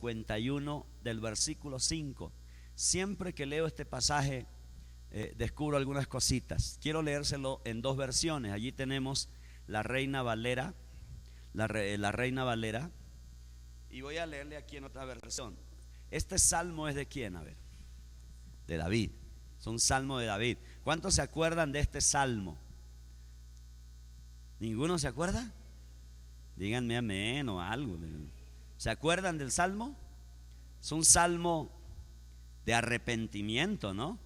51 del versículo 5. Siempre que leo este pasaje descubro algunas cositas. Quiero leérselo en dos versiones. Allí tenemos la Reina Valera, la Reina Valera, y voy a leerle aquí en otra versión. Este salmo es de quién, a ver, de David. Es un salmo de David. ¿Cuántos se acuerdan de este salmo? ¿Ninguno se acuerda? Díganme amén o algo. ¿Se acuerdan del salmo? Es un salmo de arrepentimiento, ¿no?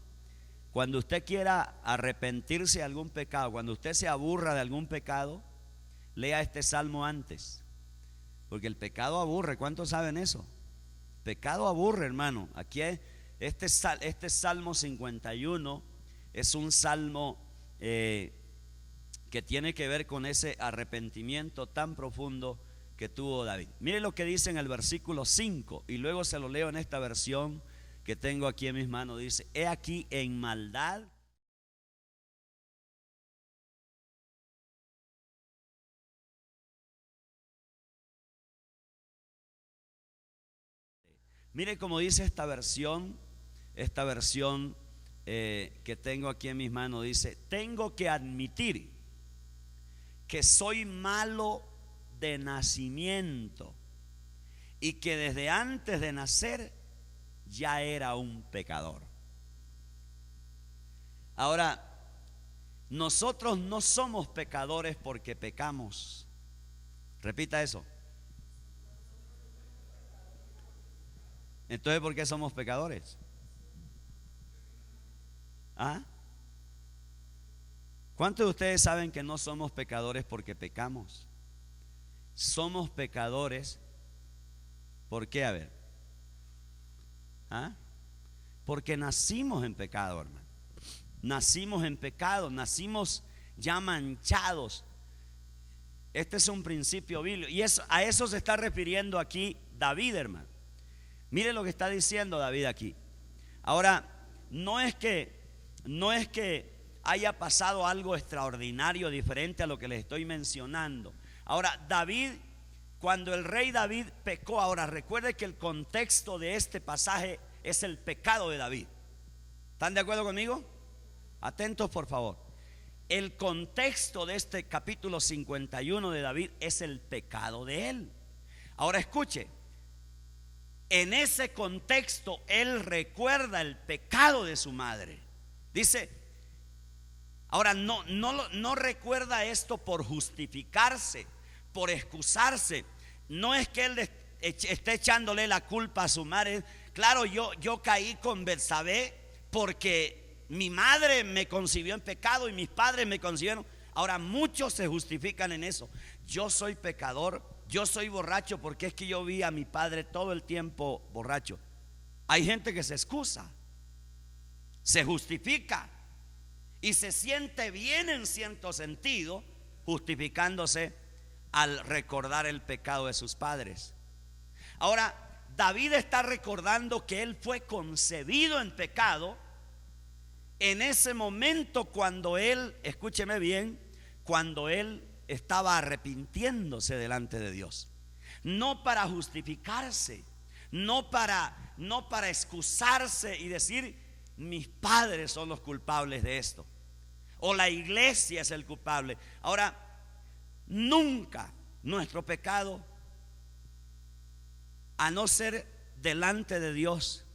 Cuando usted quiera arrepentirse de algún pecado, cuando usted se aburra de algún pecado, lea este salmo antes, porque el pecado aburre. ¿Cuántos saben eso? Pecado aburre, hermano. Aquí este salmo 51 es un salmo que tiene que ver con ese arrepentimiento tan profundo que tuvo David. Mire lo que dice en el versículo 5, y luego se lo leo en esta versión que tengo aquí en mis manos. Dice: he aquí en maldad mire cómo dice esta versión que tengo aquí en mis manos. Dice: tengo que admitir que soy malo de nacimiento y que desde antes de nacer ya era un pecador. Ahora, nosotros no somos pecadores porque pecamos. Repita eso. Entonces, ¿por qué somos pecadores? ¿Ah? ¿Cuántos de ustedes saben que no somos pecadores porque pecamos? Somos pecadores, ¿por qué? A ver. ¿Ah? Porque nacimos en pecado, hermano. Nacimos en pecado, nacimos ya manchados. Este es un principio bíblico, y a eso se está refiriendo aquí David, hermano. Mire lo que está diciendo David aquí. Ahora, no es que haya pasado algo extraordinario, diferente a lo que les estoy mencionando. Ahora, David, cuando el rey David pecó, ahora recuerde que el contexto de este pasaje es el pecado de David. ¿Están de acuerdo conmigo? Atentos, por favor. El contexto de este capítulo 51 de David es el pecado de él. Ahora escuche, en ese contexto él recuerda el pecado de su madre. Dice, ahora no recuerda esto por justificarse, por excusarse. No es que él esté echándole la culpa a su madre. Claro, yo caí con Betsabé porque mi madre me concibió en pecado y mis padres me concibieron. Ahora muchos se justifican en eso. Yo soy pecador, yo soy borracho porque es que yo vi a mi padre todo el tiempo borracho. Hay gente que se excusa, se justifica y se siente bien en cierto sentido, justificándose al recordar el pecado de sus padres. Ahora, David está recordando que él fue concebido en pecado en ese momento cuando él, escúcheme bien, cuando él estaba arrepintiéndose delante de Dios. No para justificarse, no para excusarse y decir mis padres son los culpables de esto, o la iglesia es el culpable. Ahora, nunca nuestro pecado, a no ser delante de Dios,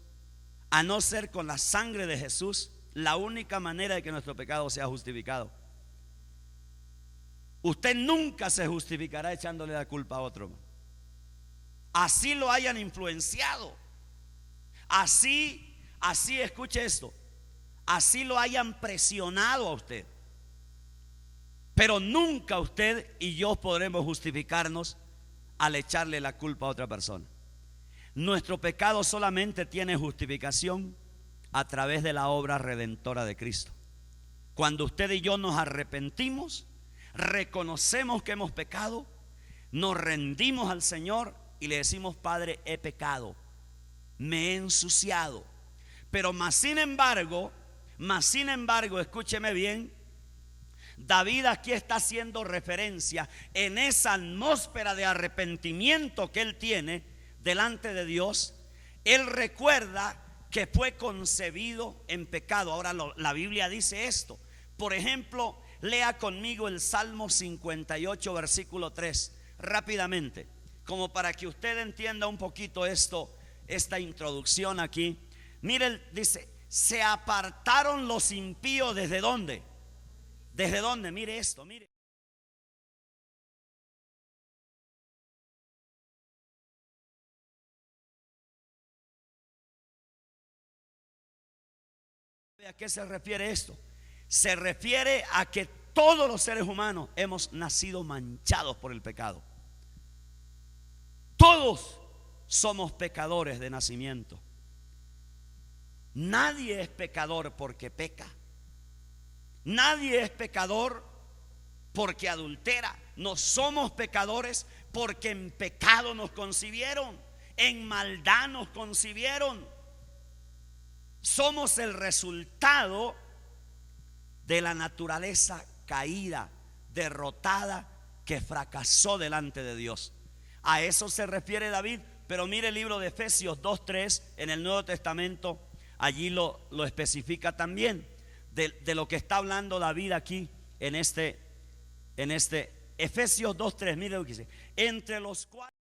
a no ser con la sangre de Jesús, la única manera de que nuestro pecado sea justificado. Usted nunca se justificará echándole la culpa a otro. Así lo hayan influenciado, así escuche esto, así lo hayan presionado a usted. Pero nunca usted y yo podremos justificarnos al echarle la culpa a otra persona. Nuestro pecado solamente tiene justificación a través de la obra redentora de Cristo. Cuando usted y yo nos arrepentimos, reconocemos que hemos pecado, nos rendimos al Señor y le decimos: Padre, he pecado, me he ensuciado. Pero más sin embargo, escúcheme bien, David aquí está haciendo referencia en esa atmósfera de arrepentimiento que él tiene. delante de Dios, él recuerda que fue concebido en pecado. Ahora la Biblia dice esto. Por ejemplo, lea conmigo el Salmo 58, versículo 3, rápidamente, como para que usted entienda un poquito esto, esta introducción aquí. Mire, dice: se apartaron los impíos ¿desde dónde? ¿Desde dónde? Mire esto, mire. ¿A qué se refiere esto? Se refiere a que todos los seres humanos hemos nacido manchados por el pecado. Todos somos pecadores de nacimiento. Nadie es pecador porque peca. Nadie es pecador porque adultera. No somos pecadores porque en pecado nos concibieron, en maldad nos concibieron. Somos el resultado de la naturaleza caída, derrotada, que fracasó delante de Dios. A eso se refiere David. Pero mire el libro de Efesios 2:3 en el Nuevo Testamento. Allí lo especifica también de lo que está hablando David aquí en este Efesios 2:3. Mire lo que dice: entre los cuales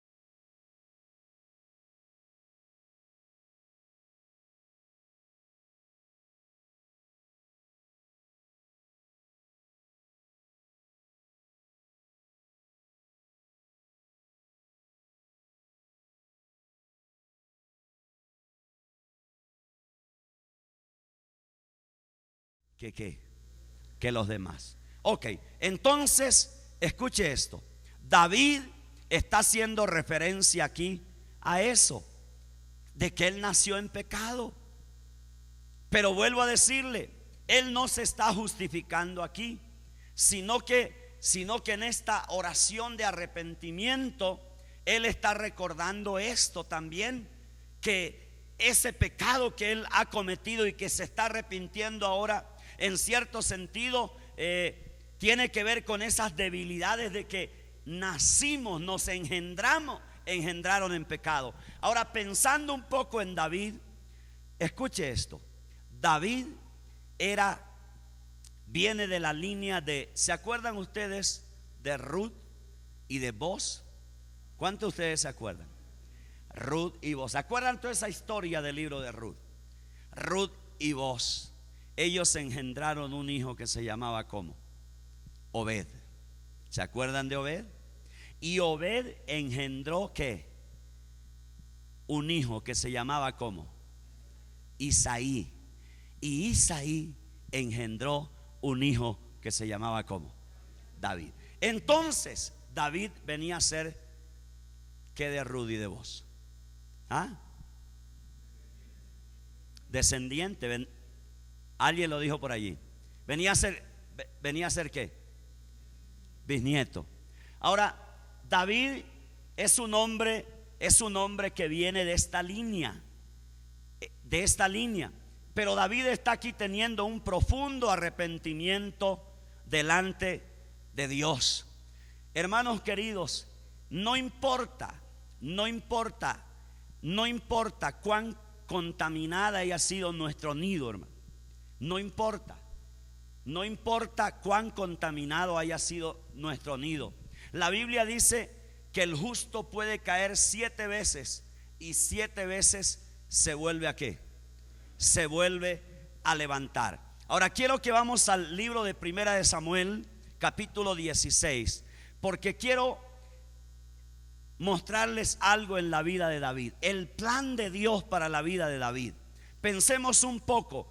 que los demás. Ok, entonces escuche esto. David está haciendo referencia aquí a eso, de que él nació en pecado. Pero vuelvo a decirle, él no se está justificando aquí, sino que en esta oración de arrepentimiento él está recordando esto también, que ese pecado que él ha cometido y que se está arrepintiendo ahora, en cierto sentido tiene que ver con esas debilidades de que nacimos, nos engendraron en pecado. Ahora, pensando un poco en David, escuche esto. David viene de la línea de, ¿se acuerdan ustedes de Ruth y de Boaz? ¿Cuántos de ustedes se acuerdan? Ruth y Boaz. ¿Se acuerdan toda esa historia del libro de Ruth? Ruth y Boaz. Ellos engendraron un hijo que se llamaba ¿cómo? Obed. ¿Se acuerdan de Obed? Y Obed engendró ¿qué? Un hijo que se llamaba ¿cómo? Isaí. Y Isaí engendró un hijo que se llamaba ¿cómo? David. Entonces David venía a ser ¿qué de Ruth y de Boaz? ¿Ah? Descendiente. Alguien lo dijo por allí. Venía a ser ¿qué? Bisnieto. Ahora, David es un hombre que viene de esta línea. Pero David está aquí teniendo un profundo arrepentimiento delante de Dios. Hermanos queridos, no importa cuán contaminada haya sido nuestro nido, hermano. No importa cuán contaminado haya sido nuestro nido. La Biblia dice que el justo puede caer 7 veces y 7 veces se vuelve ¿a qué? Se vuelve a levantar. Ahora quiero que vamos al libro de Primera de Samuel, capítulo 16, porque quiero mostrarles algo en la vida de David, el plan de Dios para la vida de David. Pensemos un poco.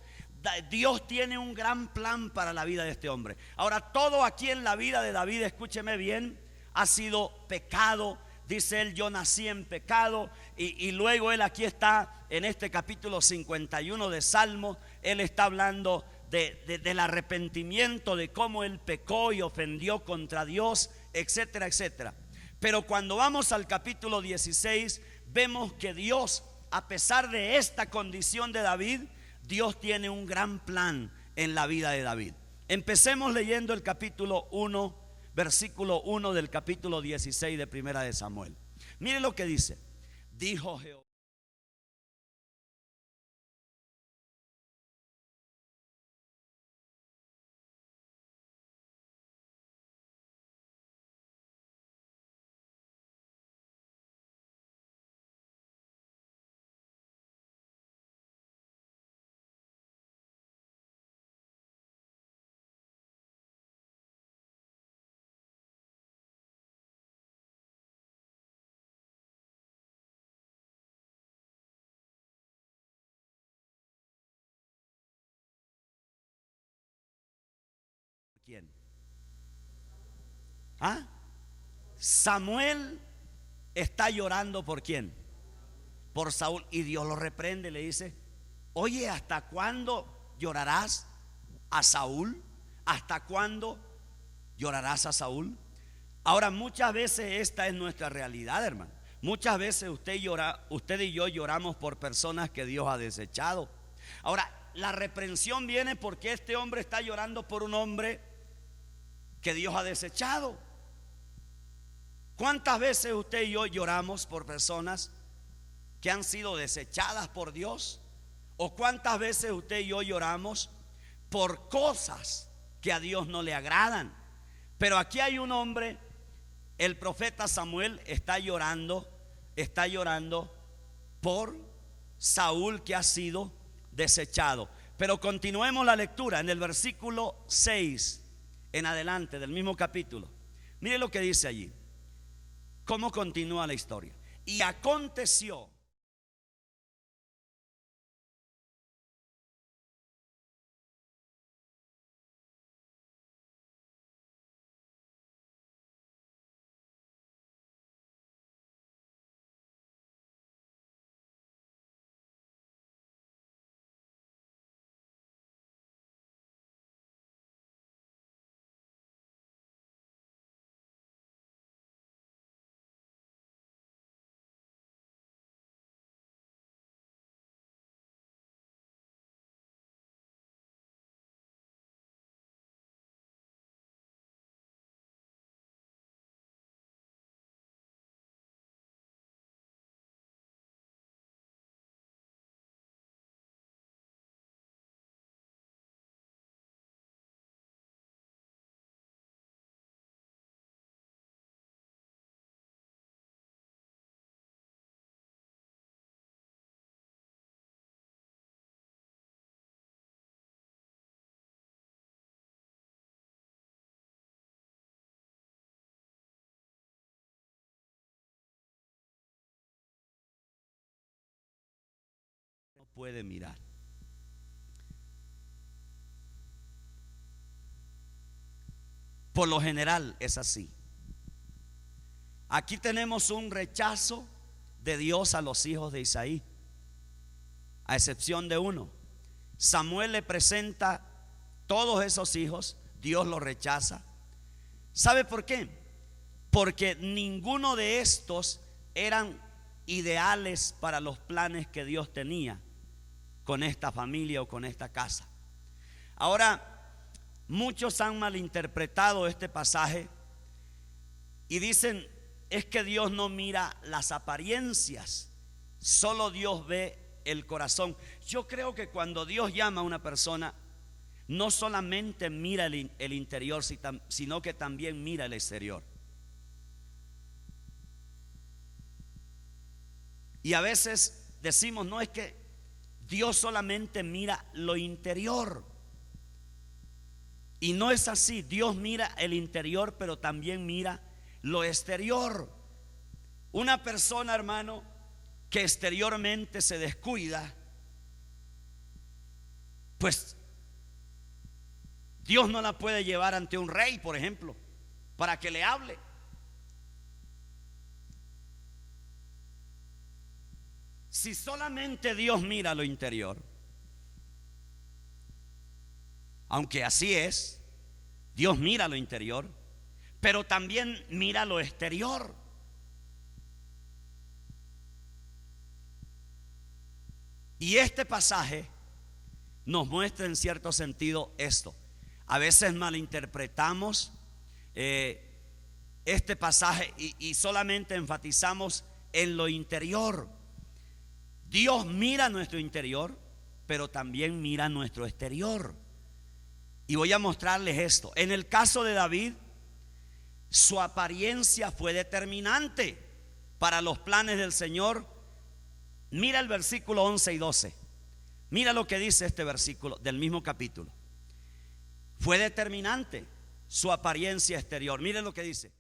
Dios tiene un gran plan para la vida de este hombre. Ahora, todo aquí en la vida de David, escúcheme bien, ha sido pecado. Dice él: yo nací en pecado. Y luego él aquí está en este capítulo 51 de Salmos. Él está hablando del arrepentimiento, de cómo él pecó y ofendió contra Dios, etcétera, etcétera. Pero cuando vamos al capítulo 16, vemos que Dios, a pesar de esta condición de David, Dios tiene un gran plan en la vida de David. Empecemos leyendo el capítulo 1, versículo 1 del capítulo 16 de Primera de Samuel. Mire lo que dice: dijo Jehová. ¿Quién? ¿Ah? Samuel está llorando ¿por quién? Por Saúl. Y Dios lo reprende, le dice: oye, ¿hasta cuándo llorarás a Saúl? ¿Hasta cuándo llorarás a Saúl? Ahora, muchas veces esta es nuestra realidad, hermano. Muchas veces usted y yo lloramos por personas que Dios ha desechado. Ahora, la reprensión viene porque este hombre está llorando por un hombre que Dios ha desechado. ¿Cuántas veces usted y yo lloramos por personas que han sido desechadas por Dios? ¿O cuántas veces usted y yo lloramos por cosas que a Dios no le agradan? Pero aquí hay un hombre, el profeta Samuel está llorando por Saúl, que ha sido desechado. Pero continuemos la lectura en el versículo 6 en adelante del mismo capítulo. Mire lo que dice allí, cómo continúa la historia. Y aconteció no puede mirar. Por lo general es así. Aquí tenemos un rechazo de Dios a los hijos de Isaí, a excepción de uno. Samuel le presenta todos esos hijos, Dios los rechaza. ¿Sabe por qué? Porque ninguno de estos eran ideales para los planes que Dios tenía con esta familia o con esta casa. Ahora, muchos han malinterpretado este pasaje y dicen: es que Dios no mira las apariencias, solo Dios ve el corazón. Yo creo que cuando Dios llama a una persona, no solamente mira el interior, sino que también mira el exterior. Y a veces decimos: no, es que Dios solamente mira lo interior. Y no es así. Dios mira el interior, pero también mira lo exterior. Una persona, hermano, que exteriormente se descuida, pues Dios no la puede llevar ante un rey, por ejemplo, para que le hable. Si solamente Dios mira lo interior, aunque así es, Dios mira lo interior, pero también mira lo exterior. Y este pasaje nos muestra en cierto sentido esto. A veces malinterpretamos este pasaje y solamente enfatizamos en lo interior. Dios mira nuestro interior, pero también mira nuestro exterior. Y voy a mostrarles esto. En el caso de David, su apariencia fue determinante para los planes del Señor. Mira el versículo 11 y 12. Mira lo que dice este versículo del mismo capítulo. Fue determinante su apariencia exterior. Mire lo que dice.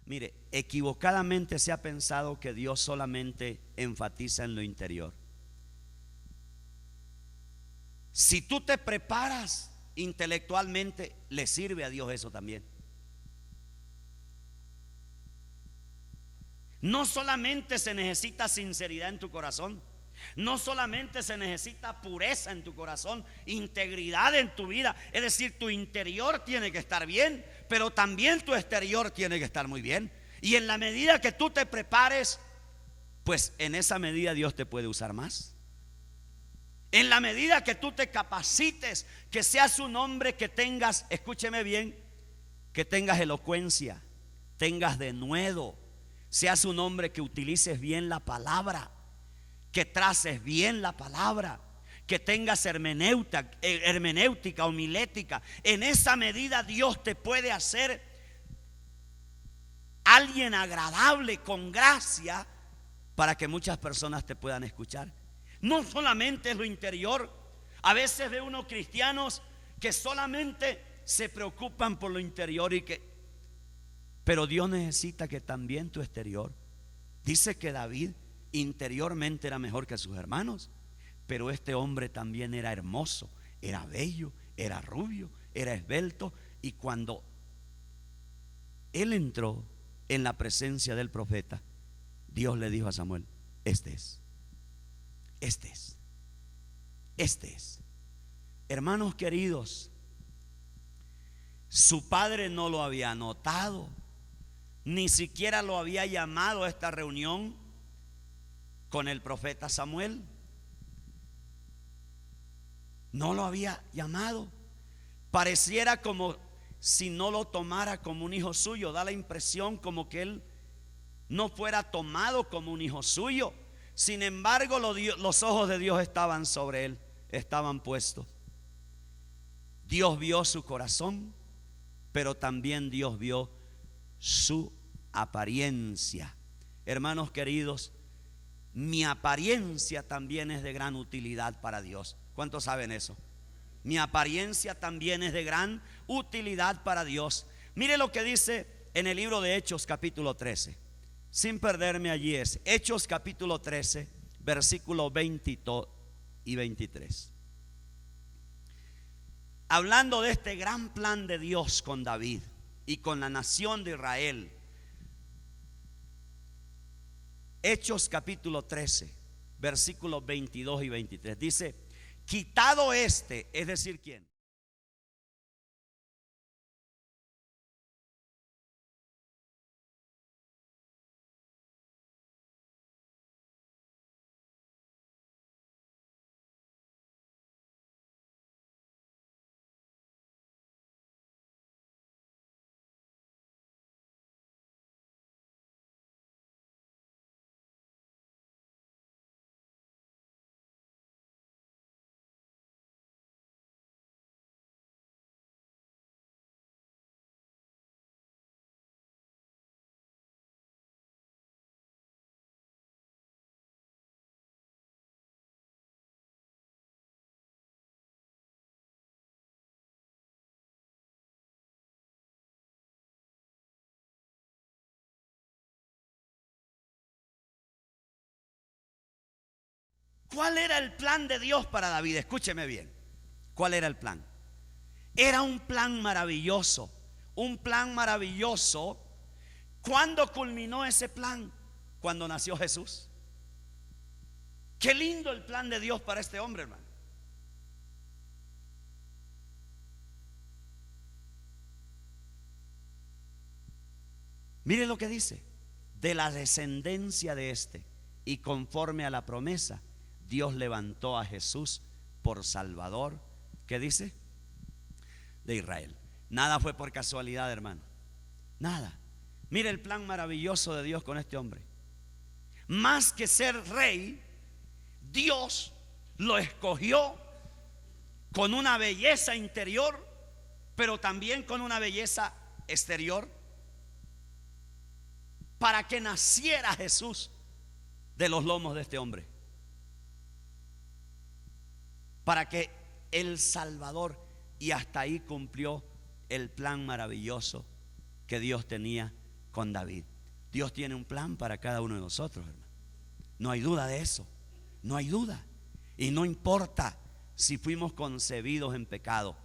Mire, equivocadamente se ha pensado que Dios solamente enfatiza en lo interior. Si tú te preparas intelectualmente, le sirve a Dios eso también. No solamente se necesita sinceridad en tu corazón, no solamente se necesita pureza en tu corazón, integridad en tu vida. Es decir, tu interior tiene que estar bien, pero también tu exterior tiene que estar muy bien. Y en la medida que tú te prepares, pues en esa medida Dios te puede usar más. En la medida que tú te capacites, que seas un hombre que tengas, escúcheme bien, que tengas elocuencia, tengas denuedo, seas un hombre que utilices bien la palabra, que traces bien la palabra, que tengas hermenéutica, homilética. En esa medida Dios te puede hacer alguien agradable, con gracia, para que muchas personas te puedan escuchar. No solamente es lo interior. A veces ve uno cristianos que solamente se preocupan por lo interior pero Dios necesita que también tu exterior. Dice que David interiormente era mejor que sus hermanos, pero este hombre también era hermoso, era bello, era rubio, era esbelto. Y cuando él entró en la presencia del profeta, Dios le dijo a Samuel: este es. Hermanos queridos, su padre no lo había notado, ni siquiera lo había llamado a esta reunión con el profeta Samuel. No lo había llamado. Pareciera como si no lo tomara como un hijo suyo. Da la impresión como que él no fuera tomado como un hijo suyo. Sin embargo, los ojos de Dios estaban sobre él, estaban puestos. Dios vio su corazón, pero también Dios vio su apariencia. Hermanos queridos, mi apariencia también es de gran utilidad para Dios. ¿Cuántos saben eso? Mi apariencia también es de gran utilidad para Dios. Mire lo que dice en el libro de Hechos capítulo 13, sin perderme allí, es Hechos capítulo 13, versículos 22 y 23. Hablando de este gran plan de Dios con David y con la nación de Israel. Hechos capítulo 13, versículos 22 y 23. Dice: quitado este, es decir, ¿quién? ¿Cuál era el plan de Dios para David? Escúcheme bien. ¿Cuál era el plan? Era un plan maravilloso. Un plan maravilloso. ¿Cuándo culminó ese plan? Cuando nació Jesús. Qué lindo el plan de Dios para este hombre, hermano. Mire lo que dice: de la descendencia de este, y conforme a la promesa, Dios levantó a Jesús por Salvador. ¿Qué dice? De Israel. Nada fue por casualidad, hermano. Nada. Mire el plan maravilloso de Dios con este hombre. Más que ser rey, Dios lo escogió con una belleza interior, pero también con una belleza exterior, para que naciera Jesús de los lomos de este hombre, para que el Salvador, y hasta ahí cumplió el plan maravilloso que Dios tenía con David. Dios tiene un plan para cada uno de nosotros, hermano. No hay duda de eso. No hay duda. Y no importa si fuimos concebidos en pecado.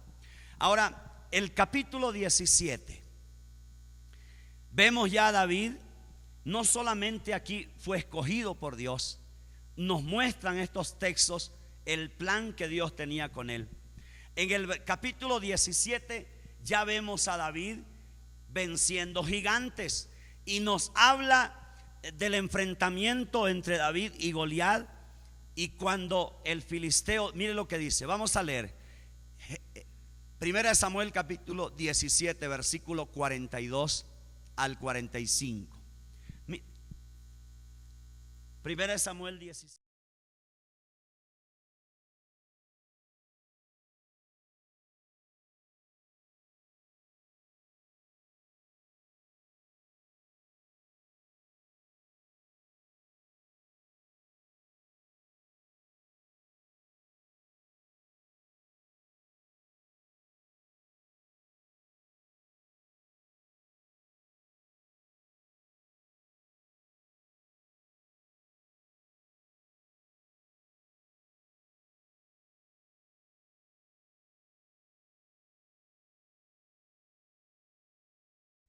Ahora, el capítulo 17. Vemos ya a David. No solamente aquí fue escogido por Dios. Nos muestran estos textos el plan que Dios tenía con él. En el capítulo 17 ya vemos a David venciendo gigantes. Y nos habla del enfrentamiento entre David y Goliat. Y cuando el filisteo, mire lo que dice, vamos a leer. Primera de Samuel capítulo 17, versículo 42 al 45. Primera de Samuel 17.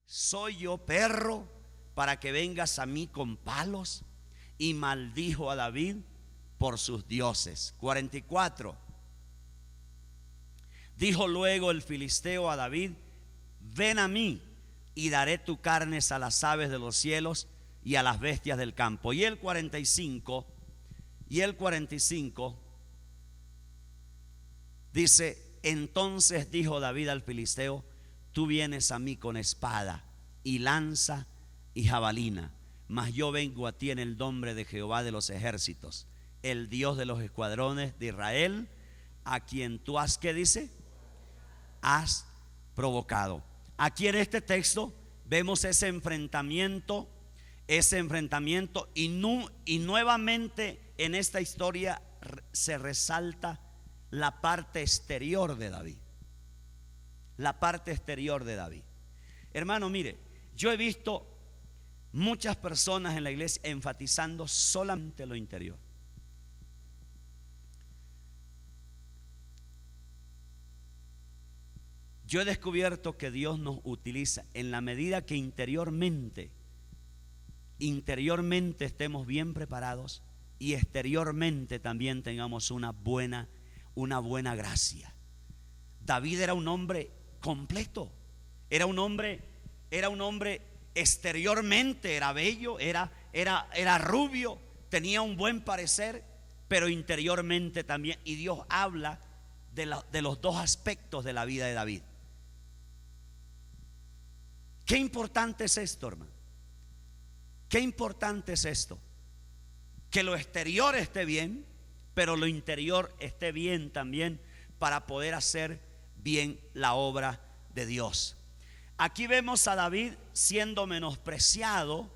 ¿Soy yo perro para que vengas a mí con palos? Y maldijo a David por sus dioses. 44. Dijo luego el filisteo a David: ven a mí y daré tu carne a las aves de los cielos y a las bestias del campo. Y el 45 dice: entonces dijo David al filisteo: tú vienes a mí con espada y lanza y jabalina, mas yo vengo a ti en el nombre de Jehová de los ejércitos, el Dios de los escuadrones de Israel, a quien tú has, ¿qué dice? Has provocado. Aquí en este texto vemos ese enfrentamiento y nuevamente en esta historia se resalta la parte exterior de David. La parte exterior de David. Hermano, mire, Yo he visto muchas personas en la iglesia enfatizando solamente lo interior. Yo he descubierto que Dios nos utiliza en la medida que interiormente estemos bien preparados y exteriormente también tengamos una buena gracia. David era un hombre completo, era un hombre exteriormente, era bello, era rubio, tenía un buen parecer, pero interiormente también. Y Dios habla de los dos aspectos de la vida de David. Qué importante es esto, hermano. Qué importante es esto. Que lo exterior esté bien, pero lo interior esté bien también para poder hacer bien la obra de Dios. Aquí vemos a David siendo menospreciado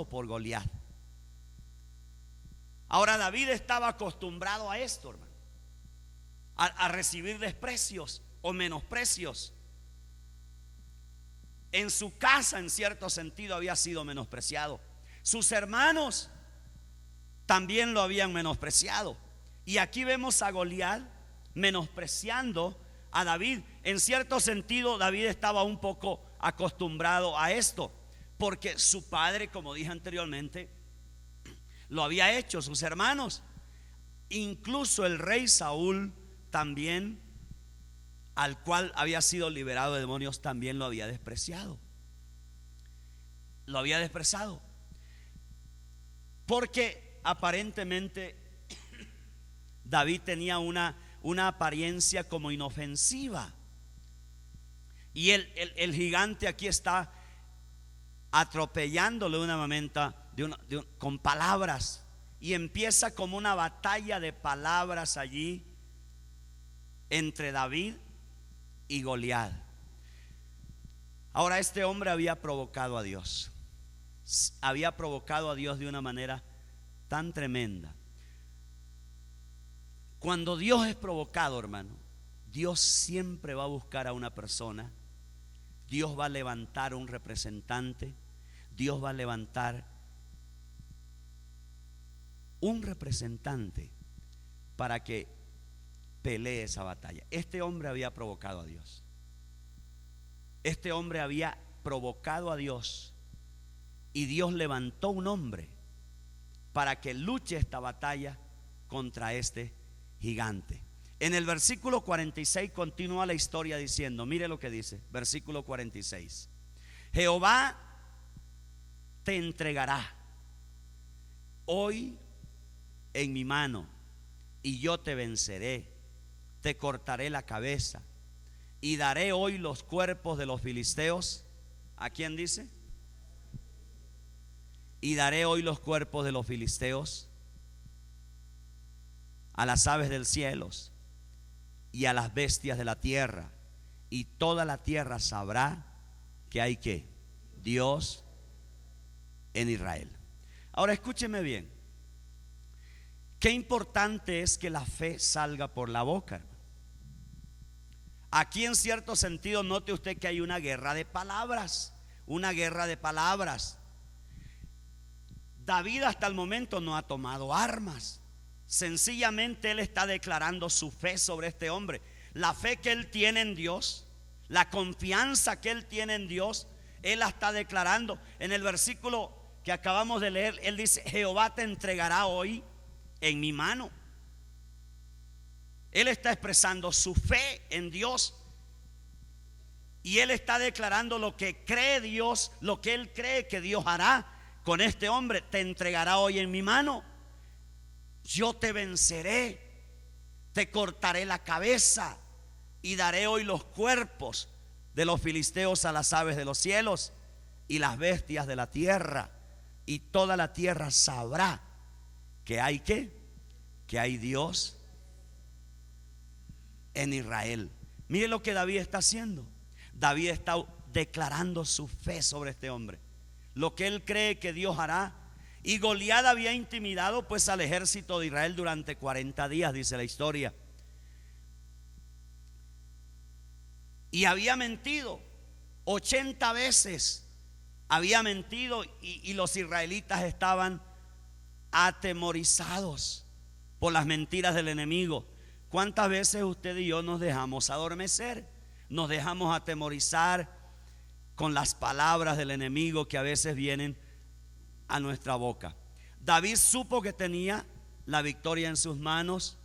por Goliat. Ahora David estaba acostumbrado a esto, hermano, a recibir desprecios o menosprecios. En su casa, en cierto sentido, había sido menospreciado. Sus hermanos también lo habían menospreciado. Y aquí vemos a Goliat menospreciando a David. En cierto sentido, David estaba un poco acostumbrado a esto, porque su padre, como dije anteriormente, lo había hecho, sus hermanos. Incluso el rey Saúl también, al cual había sido liberado de demonios, también lo había despreciado. Lo había despreciado porque aparentemente David tenía una apariencia como inofensiva. Y el gigante aquí está atropellándole de una manera con palabras. Y empieza como una batalla de palabras allí entre David y Goliat. Ahora este hombre había provocado a Dios. Había provocado a Dios de una manera tan tremenda. Cuando Dios es provocado, hermano, Dios siempre va a buscar a una persona. Dios va a levantar un representante. Dios va a levantar un representante para que pelee esa batalla. Este hombre había provocado a Dios. Este hombre había provocado a Dios, y Dios levantó un hombre para que luche esta batalla contra este gigante. En el versículo 46 continúa la historia diciendo, mire lo que dice, versículo 46: Jehová te entregará hoy en mi mano, y yo te venceré, te cortaré la cabeza, y daré hoy los cuerpos de los filisteos. ¿A quién dice? Y daré hoy los cuerpos de los filisteos a las aves del cielo y a las bestias de la tierra, y toda la tierra sabrá que hay que Dios en Israel. Ahora escúcheme bien. Qué importante es que la fe salga por la boca. Aquí en cierto sentido note usted que hay una guerra de palabras. Una guerra de palabras. David hasta el momento no ha tomado armas. Sencillamente él está declarando su fe sobre este hombre. La fe que él tiene en Dios, la confianza que él tiene en Dios, él la está declarando. En el versículo que acabamos de leer, él dice: Jehová te entregará hoy en mi mano. Él está expresando su fe en Dios, y él está declarando lo que cree Dios, lo que él cree que Dios hará con este hombre. Te entregará hoy en mi mano, yo te venceré, te cortaré la cabeza, y daré hoy los cuerpos de los filisteos a las aves de los cielos y las bestias de la tierra, y toda la tierra sabrá que hay que hay Dios en Israel. Mire lo que David está haciendo. David está declarando su fe sobre este hombre, lo que él cree que Dios hará. Y Goliat había intimidado pues al ejército de Israel durante 40 días, dice la historia, y había mentido 80 veces había mentido y los israelitas estaban atemorizados por las mentiras del enemigo. ¿Cuántas veces usted y yo nos dejamos adormecer? Nos dejamos atemorizar con las palabras del enemigo que a veces vienen a nuestra boca. David supo que tenía la victoria en sus manos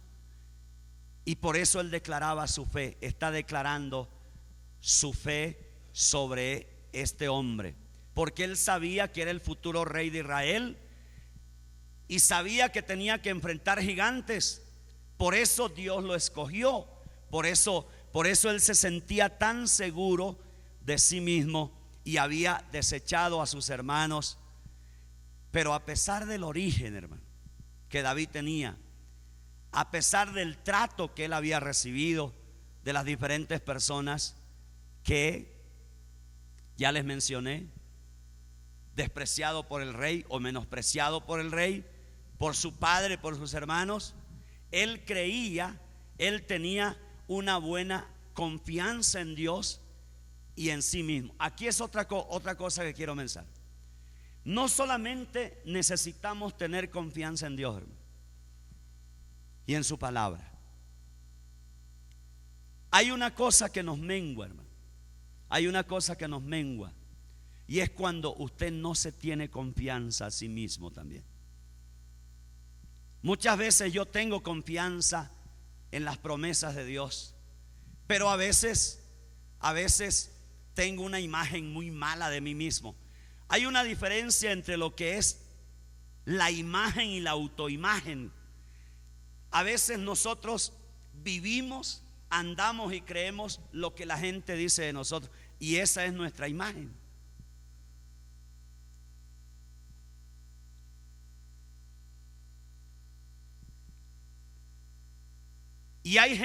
y por eso él declaraba su fe. Está declarando su fe sobre este hombre, porque él sabía que era el futuro rey de Israel y sabía que tenía que enfrentar gigantes. Por eso Dios lo escogió. Por eso él se sentía tan seguro de sí mismo y había desechado a sus hermanos. Pero a pesar del origen, hermano, que David tenía, a pesar del trato que él había recibido de las diferentes personas que ya les mencioné, despreciado por el rey o menospreciado por el rey, por su padre, por sus hermanos, él creía, él tenía una buena confianza en Dios y en sí mismo. Aquí es otra cosa que quiero mencionar. No solamente necesitamos tener confianza en Dios, hermano, y en su palabra. Hay una cosa que nos mengua, hermano. Hay una cosa que nos mengua, y es cuando usted no se tiene confianza a sí mismo también. Muchas veces yo tengo confianza en las promesas de Dios, pero a veces tengo una imagen muy mala de mí mismo. Hay una diferencia entre lo que es la imagen y la autoimagen. A veces nosotros vivimos, andamos y creemos lo que la gente dice de nosotros, y esa es nuestra imagen. Y hay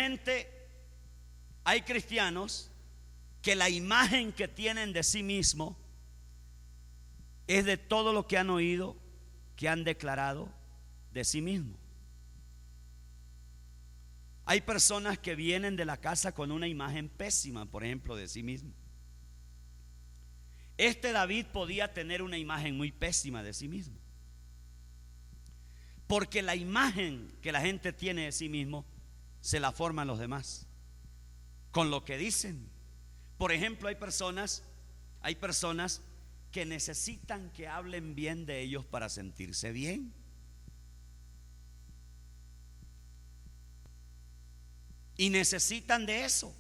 cristianos que la imagen que tienen de sí mismo es de todo lo que han oído, que han declarado de sí mismo. Hay personas que vienen de la casa con una imagen pésima, por ejemplo, de sí mismo. Este David podía tener una imagen muy pésima de sí mismo, porque la imagen que la gente tiene de sí mismo se la forman los demás con lo que dicen. Por ejemplo, hay personas que necesitan que hablen bien de ellos para sentirse bien. Y necesitan de eso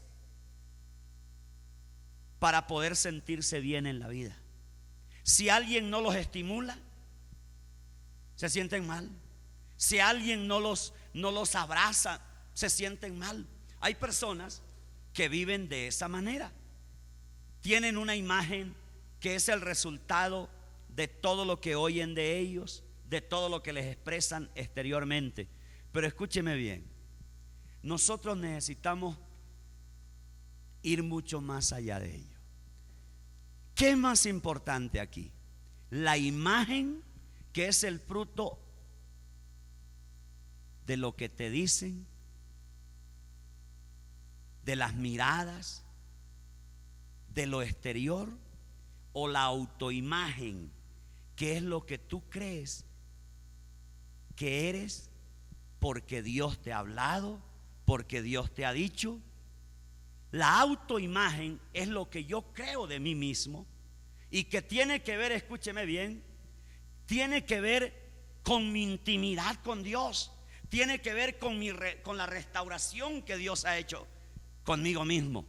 para poder sentirse bien en la vida. Si alguien no los estimula, se sienten mal. Si alguien no los abraza, se sienten mal. Hay personas que viven de esa manera. Tienen una imagen que es el resultado de todo lo que oyen de ellos, de todo lo que les expresan exteriormente. Pero escúcheme bien, nosotros necesitamos ir mucho más allá de ello. ¿Qué es más importante aquí? La imagen, que es el fruto de lo que te dicen, de las miradas, de lo exterior, o la autoimagen, que es lo que tú crees que eres porque Dios te ha hablado, porque Dios te ha dicho. La autoimagen es lo que yo creo de mí mismo y que tiene que ver, escúcheme bien, tiene que ver con mi intimidad con Dios, tiene que ver con la restauración que Dios ha hecho conmigo mismo.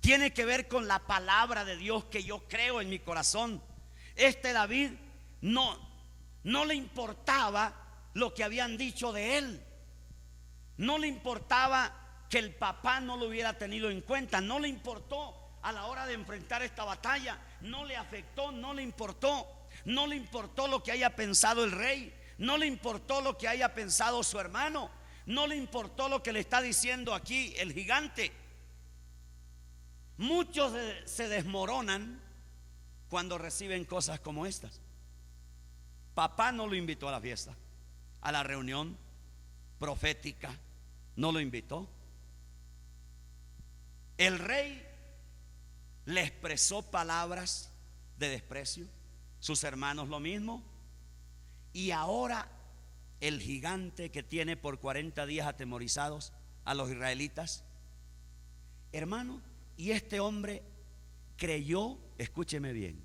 Tiene que ver con la palabra de Dios que yo creo en mi corazón. Este David no le importaba lo que habían dicho de él. No le importaba que el papá no lo hubiera tenido en cuenta. No le importó a la hora de enfrentar esta batalla. No le afectó, no le importó. No le importó lo que haya pensado el rey. No le importó lo que haya pensado su hermano. No le importó lo que le está diciendo aquí el gigante. Muchos se desmoronan cuando reciben cosas como estas. Papá no lo invitó a la fiesta, a la reunión profética, no lo invitó. El rey le expresó palabras de desprecio, sus hermanos lo mismo, y ahora el gigante que tiene por 40 días atemorizados a los israelitas, hermano, y este hombre creyó, escúcheme bien,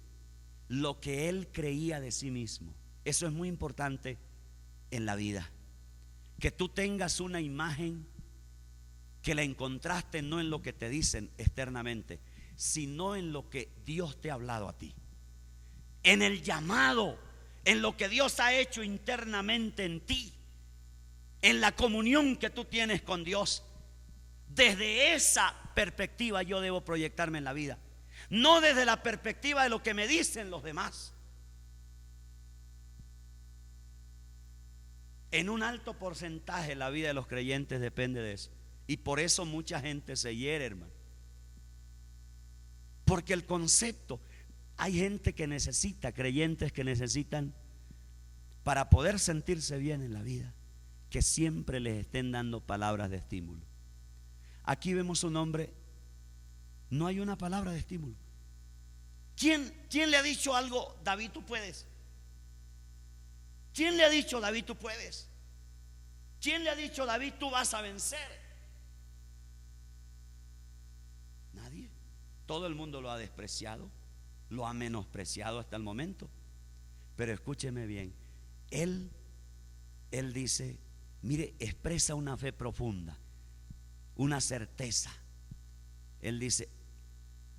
lo que él creía de sí mismo. Eso es muy importante en la vida, que tú tengas una imagen que la encontraste no en lo que te dicen externamente, sino en lo que Dios te ha hablado a ti, en el llamado, en lo que Dios ha hecho internamente en ti, en la comunión que tú tienes con Dios. Desde esa perspectiva yo debo proyectarme en la vida, no desde la perspectiva de lo que me dicen los demás. En un alto porcentaje la vida de los creyentes depende de eso, y por eso mucha gente se hiere, hermano, porque el concepto, hay gente que necesita, creyentes que necesitan, para poder sentirse bien en la vida, que siempre les estén dando palabras de estímulo. Aquí vemos un hombre, no hay una palabra de estímulo. ¿Quién le ha dicho algo? David, tú puedes. ¿Quién le ha dicho, David, tú puedes? ¿Quién le ha dicho, David, tú vas a vencer? Nadie. Todo el mundo lo ha despreciado, lo ha menospreciado hasta el momento. Pero escúcheme bien, él dice, mire, expresa una fe profunda, una certeza. Él dice,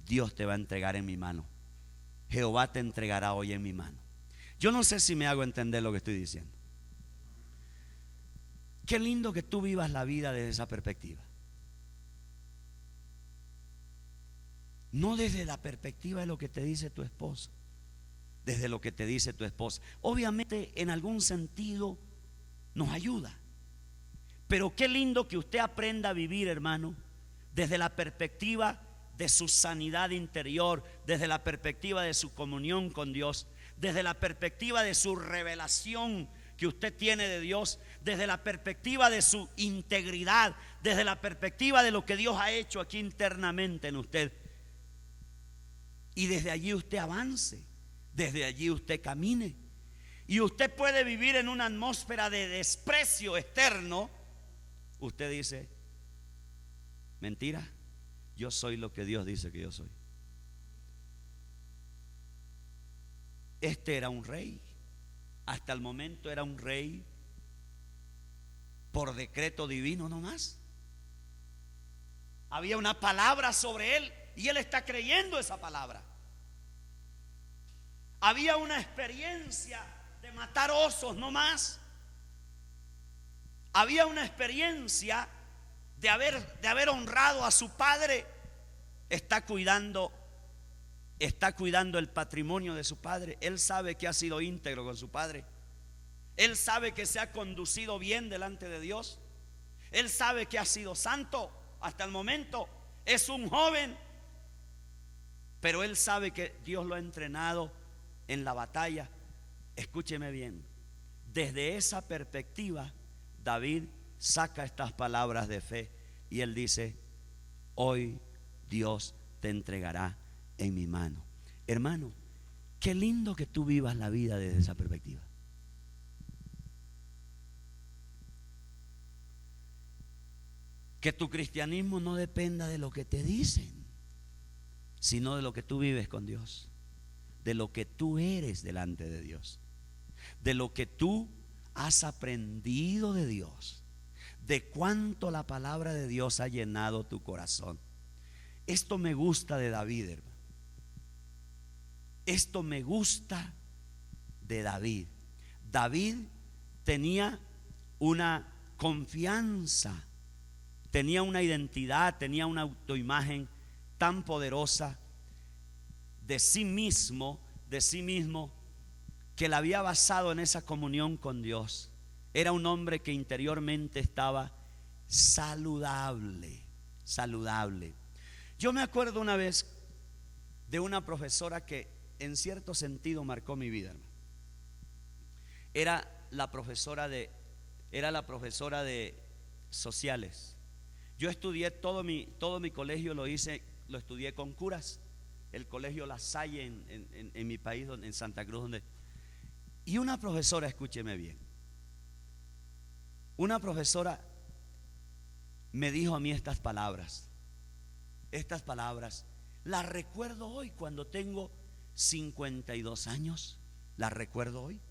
Dios te va a entregar en mi mano, Jehová te entregará hoy en mi mano. Yo no sé si me hago entender lo que estoy diciendo. Qué lindo que tú vivas la vida desde esa perspectiva, no desde la perspectiva de lo que te dice tu esposo, desde lo que te dice tu esposa. Obviamente en algún sentido nos ayuda, pero qué lindo que usted aprenda a vivir, hermano, desde la perspectiva de su sanidad interior, desde la perspectiva de su comunión con Dios, desde la perspectiva de su revelación que usted tiene de Dios, desde la perspectiva de su integridad, desde la perspectiva de lo que Dios ha hecho aquí internamente en usted. Y desde allí usted avance, desde allí usted camine. Y usted puede vivir en una atmósfera de desprecio externo. Usted dice, mentira, yo soy lo que Dios dice que yo soy. Este era un rey, hasta el momento era un rey por decreto divino nomás. Había una palabra sobre él y él está creyendo esa palabra. Había una experiencia de matar osos nomás. Había una experiencia de haber honrado a su padre. Está cuidando el patrimonio de su padre. Él sabe que ha sido íntegro con su padre. Él sabe que se ha conducido bien delante de Dios. Él sabe que ha sido santo hasta el momento. Es un joven, pero él sabe que Dios lo ha entrenado en la batalla. Escúcheme bien, desde esa perspectiva David saca estas palabras de fe y él dice, hoy Dios te entregará en mi mano. Hermano, qué lindo que tú vivas la vida desde esa perspectiva. Que tu cristianismo no dependa de lo que te dicen, sino de lo que tú vives con Dios, de lo que tú eres delante de Dios, de lo que tú has aprendido de Dios, de cuánto la palabra de Dios ha llenado tu corazón. Esto me gusta de David, hermano. Esto me gusta de David. David tenía una confianza, tenía una identidad, tenía una autoimagen tan poderosa de sí mismo, que la había basado en esa comunión con Dios. Era un hombre que interiormente estaba saludable. Yo me acuerdo una vez de una profesora que en cierto sentido marcó mi vida, hermano. Era la profesora de sociales. Yo estudié todo mi colegio, lo estudié con curas. el colegio La Salle en mi país, en Santa Cruz, y una profesora, escúcheme bien, una profesora me dijo a mí estas palabras las recuerdo hoy cuando tengo 52 años, las recuerdo hoy.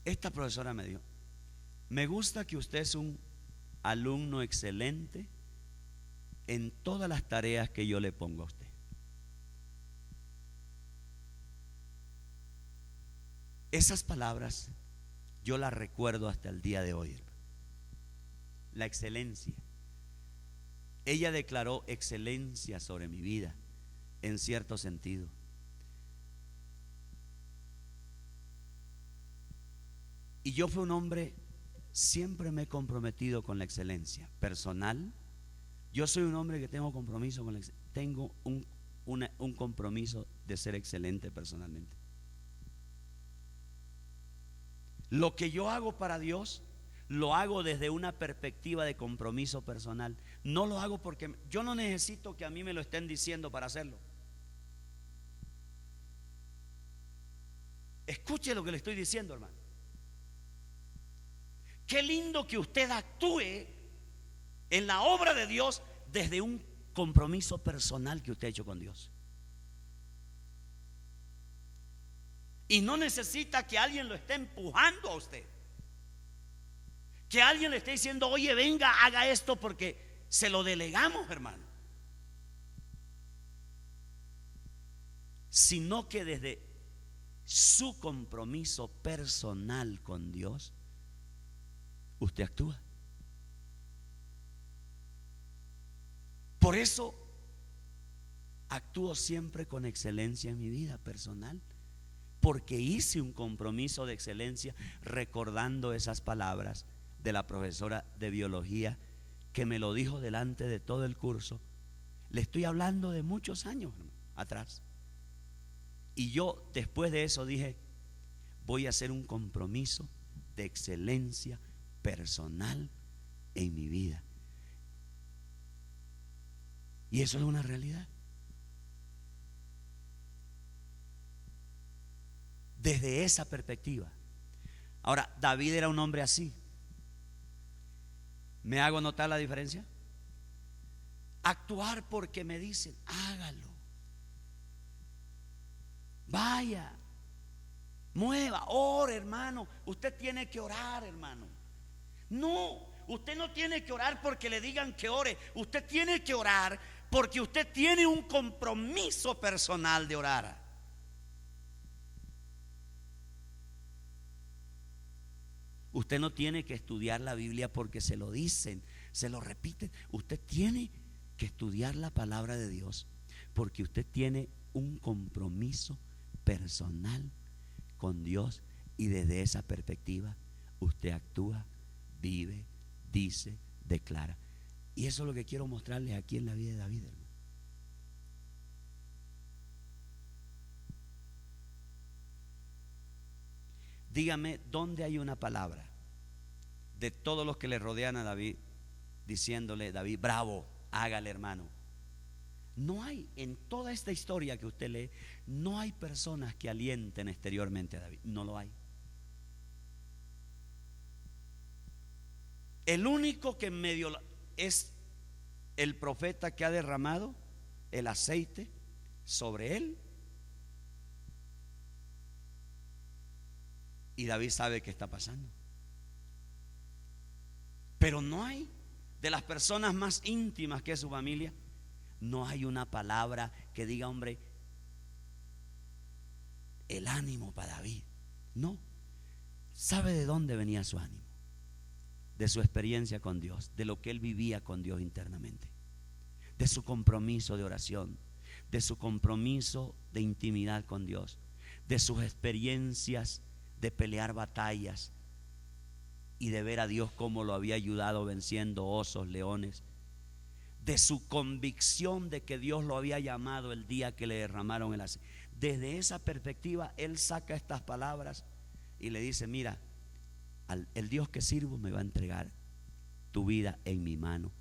Esta profesora me dijo: me gusta que usted es un alumno excelente en todas las tareas que yo le pongo a usted. Esas palabras yo las recuerdo hasta el día de hoy, hermano. La excelencia. Ella declaró excelencia sobre mi vida, en cierto sentido. Y yo fui un hombre, siempre me he comprometido con la excelencia personal. Yo soy un hombre que tengo compromiso con la excelencia. Tengo un compromiso de ser excelente personalmente. Lo que yo hago para Dios, lo hago desde una perspectiva de compromiso personal. No lo hago porque yo no necesito que a mí me lo estén diciendo para hacerlo. Escuche lo que le estoy diciendo, hermano. Qué lindo que usted actúe en la obra de Dios desde un compromiso personal que usted ha hecho con Dios. Y no necesita que alguien lo esté empujando a usted, que alguien le esté diciendo: oye, venga, haga esto, porque se lo delegamos, hermano. Sino que desde su compromiso personal con Dios, usted actúa. Por eso actúo siempre con excelencia en mi vida personal, porque hice un compromiso de excelencia recordando esas palabras de la profesora de biología que me lo dijo delante de todo el curso. Le estoy hablando de muchos años atrás. Y yo después de eso dije: voy a hacer un compromiso de excelencia personal en mi vida. Y eso es una realidad. Desde esa perspectiva. Ahora, David era un hombre así. ¿Me hago notar la diferencia? Actuar porque me dicen: hágalo, vaya, mueva, ore, hermano. Usted tiene que orar, hermano. No, usted no tiene que orar porque le digan que ore. Usted tiene que orar porque usted tiene un compromiso personal de orar. Usted no tiene que estudiar la Biblia porque se lo dicen, se lo repiten. Usted tiene que estudiar la palabra de Dios porque usted tiene un compromiso personal con Dios, y desde esa perspectiva usted actúa, vive, dice, declara. Y eso es lo que quiero mostrarles aquí en la vida de David, hermano. Dígame dónde hay una palabra de todos los que le rodean a David diciéndole: David, bravo, hágale, hermano. No hay, en toda esta historia que usted lee, no hay personas que alienten exteriormente a David. No lo hay. El único que en medio es el profeta que ha derramado el aceite sobre él. Y David sabe qué está pasando. Pero no hay, de las personas más íntimas que es su familia, no hay una palabra que diga: hombre, el ánimo para David. No. ¿Sabe de dónde venía su ánimo? De su experiencia con Dios, de lo que él vivía con Dios internamente, de su compromiso de oración, de su compromiso de intimidad con Dios, de sus experiencias de pelear batallas y de ver a Dios cómo lo había ayudado venciendo osos, leones, de su convicción de que Dios lo había llamado el día que le derramaron el aceite. Desde esa perspectiva él saca estas palabras y le dice: mira, el Dios que sirvo me va a entregar tu vida en mi mano.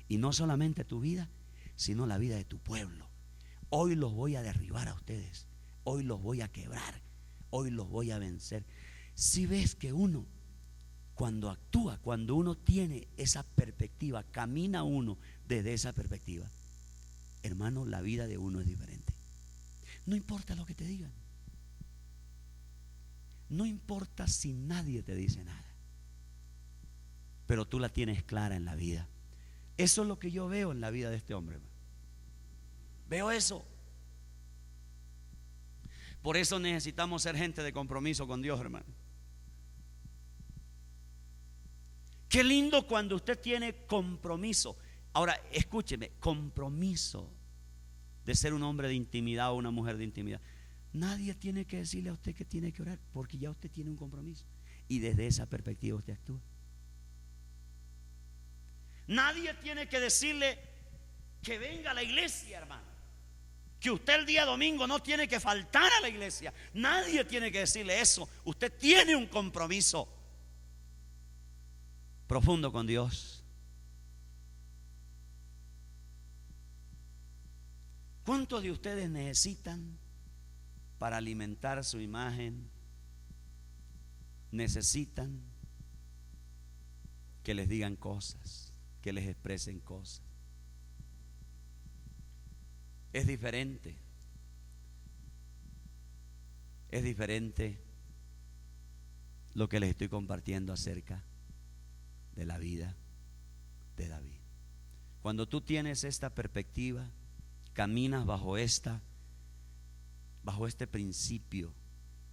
Y no solamente tu vida, sino la vida de tu pueblo. Hoy los voy a derribar a ustedes. Hoy los voy a quebrar. Hoy los voy a vencer. Si ves que uno, cuando actúa, cuando uno tiene esa perspectiva, camina uno desde esa perspectiva, hermano, la vida de uno es diferente. No importa lo que te digan. No importa si nadie te dice nada. Pero tú la tienes clara en la vida. Eso es lo que yo veo en la vida de este hombre, hermano. Veo eso. Por eso necesitamos ser gente de compromiso con Dios, hermano. Qué lindo cuando usted tiene compromiso. Ahora, escúcheme, compromiso de ser un hombre de intimidad o una mujer de intimidad. Nadie tiene que decirle a usted que tiene que orar, porque ya usted tiene un compromiso. Y desde esa perspectiva usted actúa. Nadie tiene que decirle que venga a la iglesia, hermano. Que usted el día domingo no tiene que faltar a la iglesia. Nadie tiene que decirle eso. Usted tiene un compromiso profundo con Dios. ¿Cuántos de ustedes necesitan para alimentar su imagen? Necesitan que les digan cosas, que les expresen cosas. Es diferente. Es diferente lo que les estoy compartiendo acerca de la vida de David. Cuando tú tienes esta perspectiva, caminas bajo este principio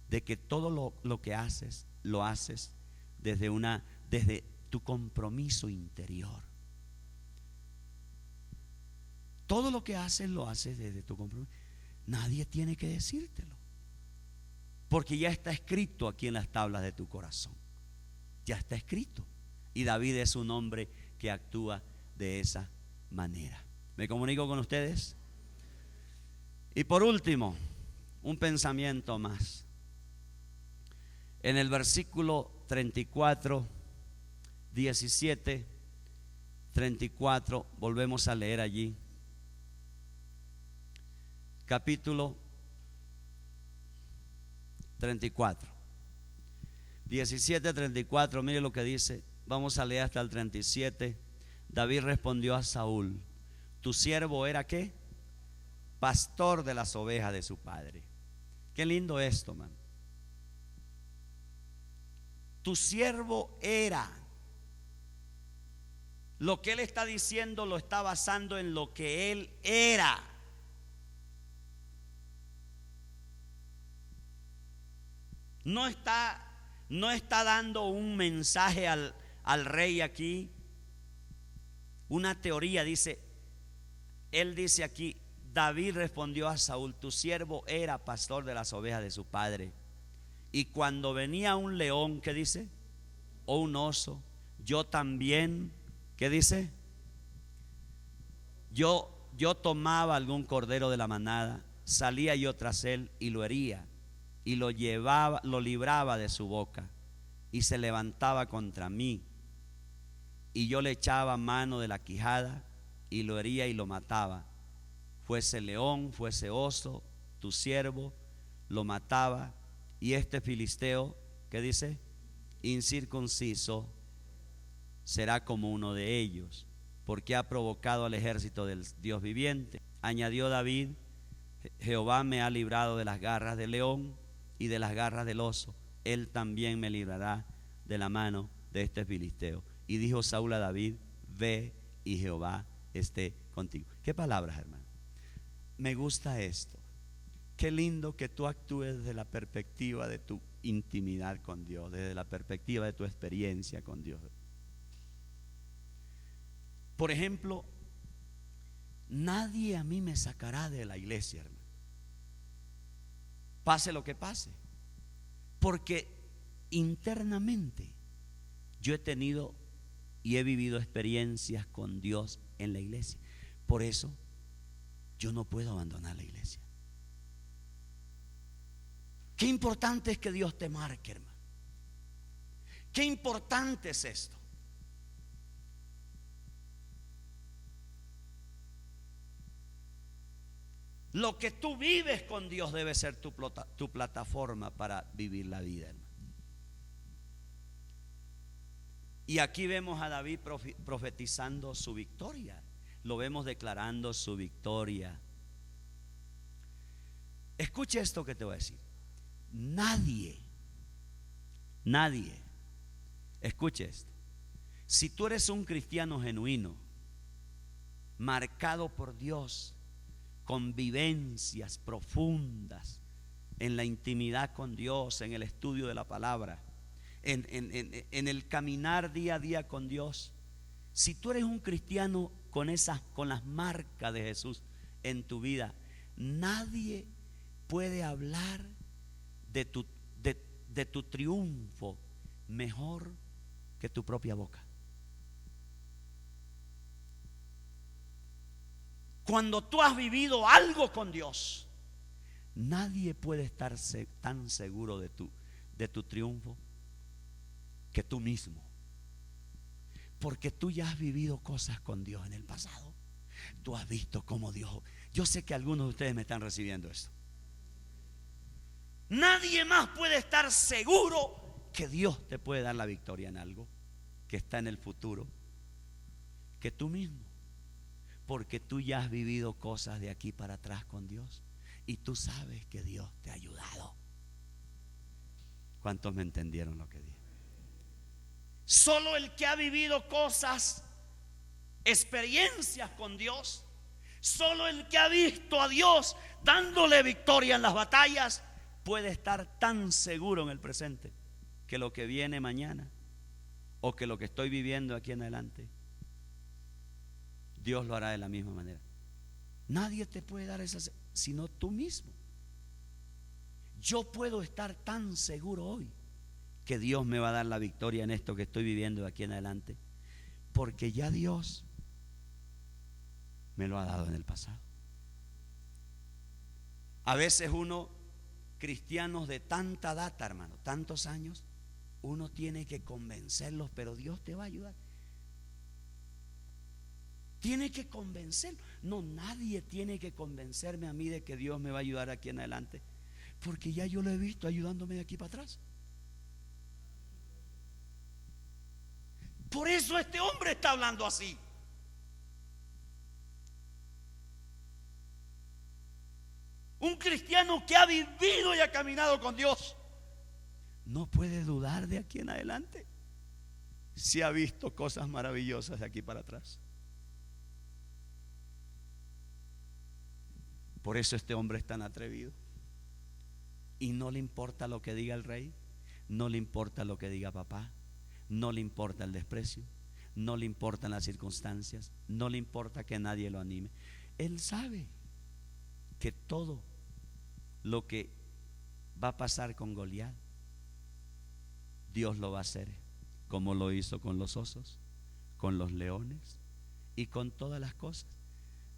de que todo lo que haces, lo haces desde tu compromiso interior. Todo lo que haces lo haces desde tu compromiso. Nadie tiene que decírtelo, porque ya está escrito aquí en las tablas de tu corazón. Ya está escrito. Y David es un hombre que actúa de esa manera. ¿Me comunico con ustedes? Y por último, un pensamiento más. En el versículo 34, 17, 34, volvemos a leer allí. Capítulo 34, 17, 34, mire lo que dice. Vamos a leer hasta el 37. David respondió a Saúl: tu siervo era ¿qué? Pastor de las ovejas de su padre. Qué lindo esto, man. Tu siervo era. Lo que él está diciendo lo está basando en lo que él era. No está dando un mensaje al rey aquí, una teoría. Él dice aquí: David respondió a Saúl: tu siervo era pastor de las ovejas de su padre. Y cuando venía un león, ¿qué dice? O un oso, yo también, ¿qué dice? Yo tomaba algún cordero de la manada, salía yo tras él y lo hería, y lo libraba de su boca, y se levantaba contra mí, y yo le echaba mano de la quijada y lo hería y lo mataba. Fuese león, fuese oso, tu siervo lo mataba. Y este filisteo, ¿qué dice? Incircunciso, será como uno de ellos, porque ha provocado al ejército del Dios viviente. Añadió David: Jehová me ha librado de las garras del león y de las garras del oso. Él también me librará de la mano de este filisteo. Y dijo Saúl a David: ve y Jehová esté contigo. ¿Qué palabras, hermano? Me gusta esto. Qué lindo que tú actúes desde la perspectiva de tu intimidad con Dios, desde la perspectiva de tu experiencia con Dios. Por ejemplo, nadie a mí me sacará de la iglesia, hermano, pase lo que pase, porque internamente yo he tenido y he vivido experiencias con Dios en la iglesia. Por eso yo no puedo abandonar la iglesia. Qué importante es que Dios te marque, hermano. Qué importante es esto. Lo que tú vives con Dios debe ser tu plataforma para vivir la vida, hermano. Y aquí vemos a David profetizando su victoria. Lo vemos declarando su victoria. Escuche esto que te voy a decir. Nadie, escuche esto. Si tú eres un cristiano genuino, marcado por Dios, con vivencias profundas en la intimidad con Dios, en el estudio de la palabra, en el caminar día a día con Dios, si tú eres un cristiano con las marcas de Jesús en tu vida, nadie puede hablar de tu triunfo mejor que tu propia boca. Cuando tú has vivido algo con Dios, nadie puede estar tan seguro de tu triunfo que tú mismo. Porque tú ya has vivido cosas con Dios en el pasado. Tú has visto cómo Dios. Yo sé que algunos de ustedes me están recibiendo esto. Nadie más puede estar seguro que Dios te puede dar la victoria en algo que está en el futuro que tú mismo. Porque tú ya has vivido cosas de aquí para atrás con Dios y tú sabes que Dios te ha ayudado. ¿Cuántos me entendieron lo que dije? Solo el que ha vivido cosas, experiencias con Dios, solo el que ha visto a Dios dándole victoria en las batallas, puede estar tan seguro en el presente que lo que viene mañana o que lo que estoy viviendo aquí en adelante, Dios lo hará de la misma manera. Nadie te puede dar esa, sino tú mismo. Yo puedo estar tan seguro hoy que Dios me va a dar la victoria en esto que estoy viviendo de aquí en adelante, porque ya Dios me lo ha dado en el pasado. A veces uno, cristianos de tanta data, hermano, tantos años, uno tiene que convencerlos, pero Dios te va a ayudar. Tiene que convencerlo. No, nadie tiene que convencerme a mí de que Dios me va a ayudar aquí en adelante, porque ya yo lo he visto ayudándome de aquí para atrás. Por eso este hombre está hablando así. Un cristiano que ha vivido y ha caminado con Dios no puede dudar de aquí en adelante si ha visto cosas maravillosas de aquí para atrás. Por eso este hombre es tan atrevido. Y no le importa lo que diga el rey, no le importa lo que diga papá, no le importa el desprecio, no le importan las circunstancias, no le importa que nadie lo anime. Él sabe que todo lo que va a pasar con Goliat, Dios lo va a hacer como lo hizo con los osos, con los leones y con todas las cosas.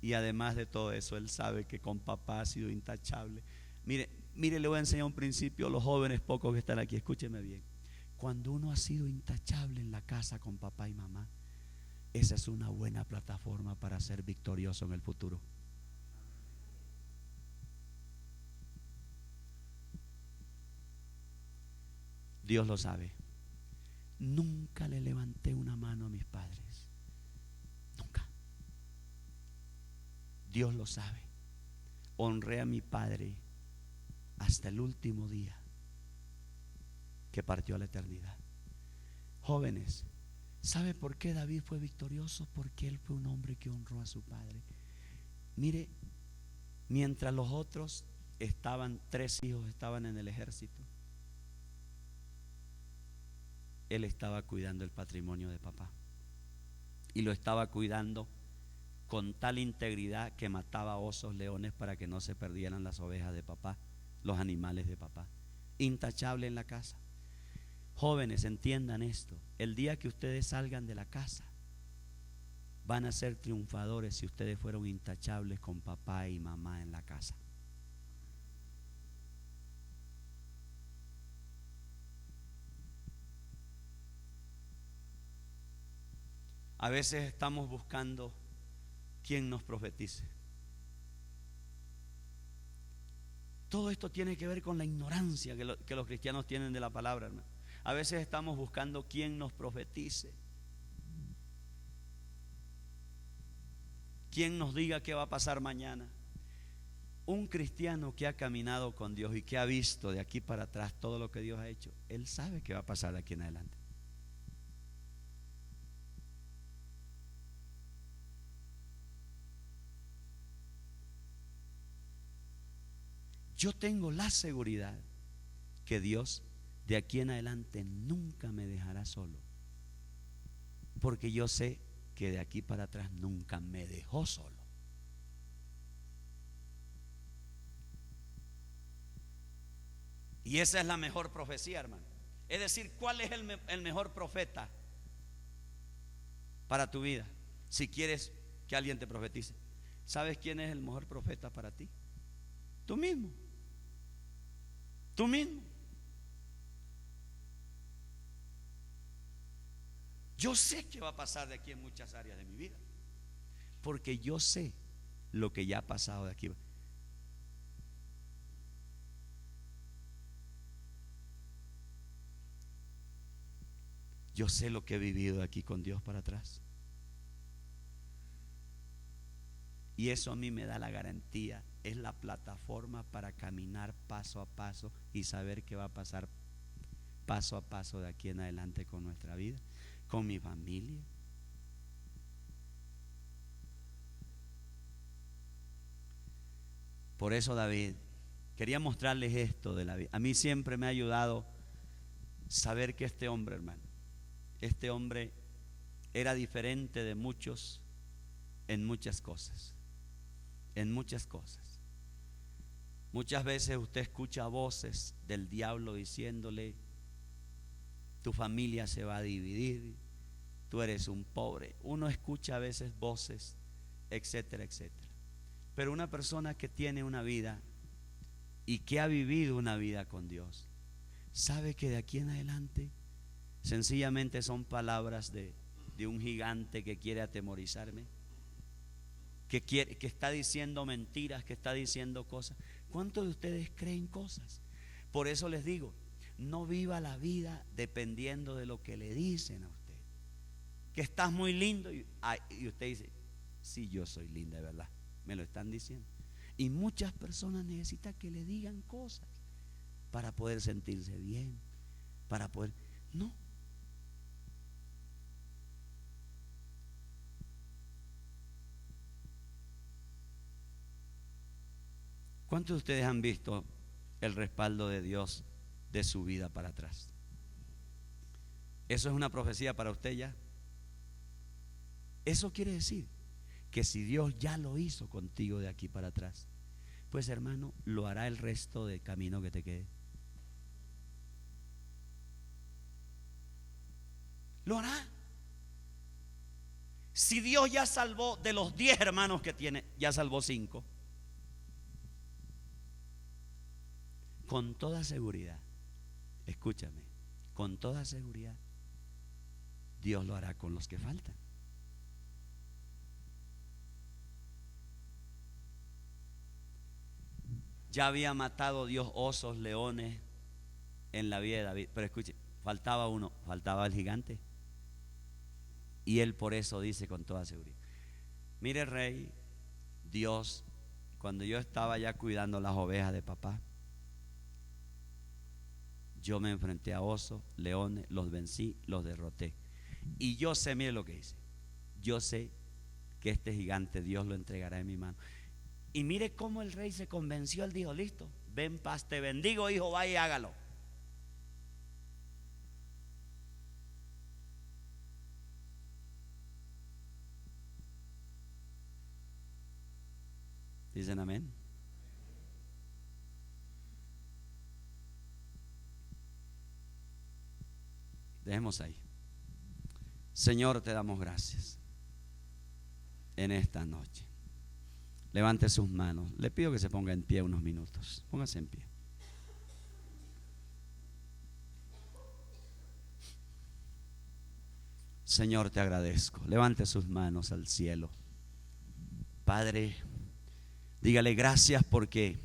Y además de todo eso, él sabe que con papá ha sido intachable. Mire, le voy a enseñar un principio a los jóvenes pocos que están aquí. Escúcheme bien. Cuando uno ha sido intachable en la casa con papá y mamá, esa es una buena plataforma para ser victorioso en el futuro. Dios lo sabe. Nunca le levanté una mano a mis padres. Nunca. Dios lo sabe. Honré a mi padre hasta el último día que partió a la eternidad. Jóvenes, ¿sabe por qué David fue victorioso? Porque él fue un hombre que honró a su padre. Mire, mientras los otros estaban, 3 hijos estaban en el ejército, él estaba cuidando el patrimonio de papá. Y lo estaba cuidando con tal integridad que mataba osos, leones para que no se perdieran las ovejas de papá, los animales de papá. Intachable en la casa. Jóvenes, entiendan esto. El día que ustedes salgan de la casa, van a ser triunfadores si ustedes fueron intachables con papá y mamá en la casa. A veces estamos buscando quien nos profetice. Todo esto tiene que ver con la ignorancia que los cristianos tienen de la palabra, hermano. A veces estamos buscando quien nos profetice, quien nos diga qué va a pasar mañana. Un cristiano que ha caminado con Dios y que ha visto de aquí para atrás todo lo que Dios ha hecho, él sabe qué va a pasar de aquí en adelante. Yo tengo la seguridad que Dios de aquí en adelante nunca me dejará solo, porque yo sé que de aquí para atrás nunca me dejó solo. Y esa es la mejor profecía, hermano. Es decir, ¿cuál es el mejor profeta para tu vida? Si quieres que alguien te profetice, ¿sabes quién es el mejor profeta para ti? Tú mismo. Tú mismo. Yo sé qué va a pasar de aquí en muchas áreas de mi vida, porque yo sé lo que ya ha pasado de aquí. Yo sé lo que he vivido aquí con Dios para atrás. Y eso a mí me da la garantía, es la plataforma para caminar paso a paso y saber qué va a pasar paso a paso de aquí en adelante con nuestra vida, con mi familia. Por eso David, quería mostrarles esto de la vida. A mí siempre me ha ayudado saber que este hombre, hermano, este hombre era diferente de muchos en muchas cosas. En muchas cosas. Muchas veces usted escucha voces del diablo diciéndole: tu familia se va a dividir, tú eres un pobre. Uno escucha a veces voces, etcétera, etcétera. Pero una persona que tiene una vida y que ha vivido una vida con Dios, sabe que de aquí en adelante sencillamente son palabras de un gigante que quiere atemorizarme, que está diciendo mentiras, que está diciendo cosas. ¿Cuántos de ustedes creen cosas? Por eso les digo, no viva la vida dependiendo de lo que le dicen a usted. Que estás muy lindo y usted dice: sí, yo soy linda, de verdad, me lo están diciendo. Y muchas personas necesitan que le digan cosas para poder sentirse bien, para poder... No. ¿Cuántos de ustedes han visto el respaldo de Dios de su vida para atrás? ¿Eso es una profecía para usted ya? Eso quiere decir que si Dios ya lo hizo contigo de aquí para atrás, pues hermano, lo hará el resto del camino que te quede. Lo hará. Si Dios ya salvó de los 10 hermanos que tiene, ya salvó 5. Con toda seguridad, escúchame, con toda seguridad, Dios lo hará con los que faltan. Ya había matado Dios osos, leones en la vida de David, pero escuche, faltaba uno, faltaba el gigante. Y él por eso dice con toda seguridad: mire, rey, Dios, cuando yo estaba ya cuidando las ovejas de papá, yo me enfrenté a osos, leones, los vencí, los derroté. Y yo sé, mire lo que dice, yo sé que este gigante Dios lo entregará en mi mano. Y mire cómo el rey se convenció. Él dijo: listo, ven paz, te bendigo, hijo, vaya y hágalo. Dicen amén. Dejemos ahí. Señor, te damos gracias en esta noche. Levante sus manos. Le pido que se ponga en pie unos minutos. Póngase en pie. Señor, te agradezco. Levante sus manos al cielo. Padre, dígale gracias porque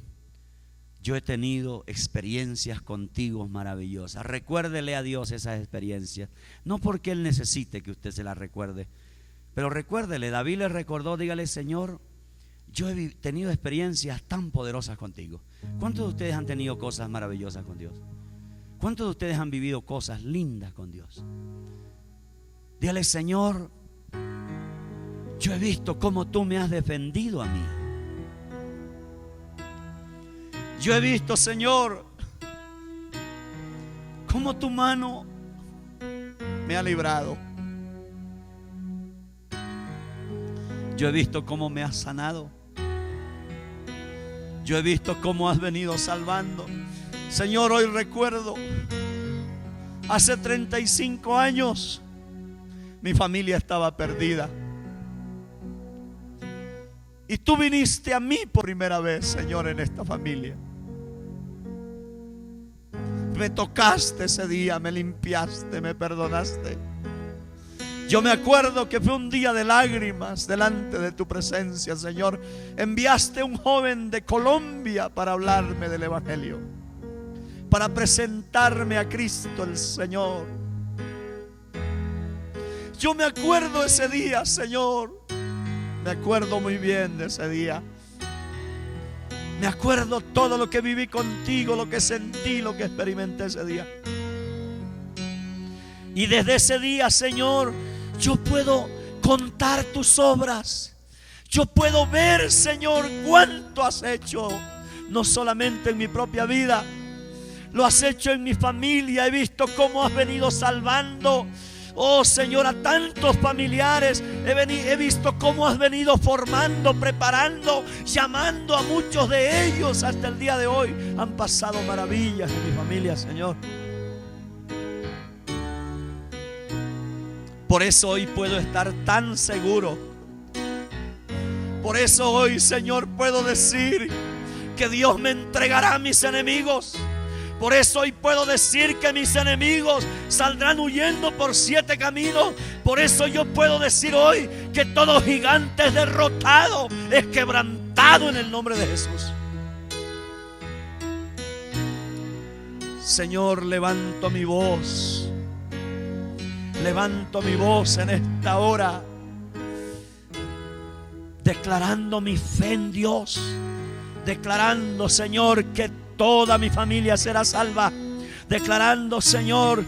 yo he tenido experiencias contigo maravillosas. Recuérdele a Dios esas experiencias. No porque Él necesite que usted se las recuerde, pero recuérdele. David le recordó, dígale: Señor, yo he tenido experiencias tan poderosas contigo. ¿Cuántos de ustedes han tenido cosas maravillosas con Dios? ¿Cuántos de ustedes han vivido cosas lindas con Dios? Dígale: Señor, yo he visto cómo tú me has defendido a mí. Yo he visto, Señor, cómo tu mano me ha librado. Yo he visto cómo me has sanado. Yo he visto cómo has venido salvando. Señor, hoy recuerdo, hace 35 años mi familia estaba perdida. Y tú viniste a mí por primera vez, Señor, en esta familia. Me tocaste ese día, me limpiaste, me perdonaste. Yo me acuerdo que fue un día de lágrimas delante de tu presencia, Señor. Enviaste a un joven de Colombia para hablarme del Evangelio, para presentarme a Cristo el Señor. Yo me acuerdo ese día, Señor. Me acuerdo muy bien de ese día. Me acuerdo todo lo que viví contigo, lo que sentí, lo que experimenté ese día. Y desde ese día, Señor, yo puedo contar tus obras. Yo puedo ver, Señor, cuánto has hecho. No solamente en mi propia vida, lo has hecho en mi familia. He visto cómo has venido salvando, oh Señor, a tantos familiares. He visto cómo has venido formando, preparando, llamando a muchos de ellos. Hasta el día de hoy han pasado maravillas en mi familia, Señor. Por eso hoy puedo estar tan seguro. Por eso hoy, Señor, puedo decir que Dios me entregará a mis enemigos. Por eso hoy puedo decir que mis enemigos saldrán huyendo por 7 caminos. Por eso yo puedo decir hoy que todo gigante es derrotado, es quebrantado en el nombre de Jesús. Señor, levanto mi voz. Levanto mi voz en esta hora, declarando mi fe en Dios. Declarando, Señor, que toda mi familia será salva. Declarando, Señor,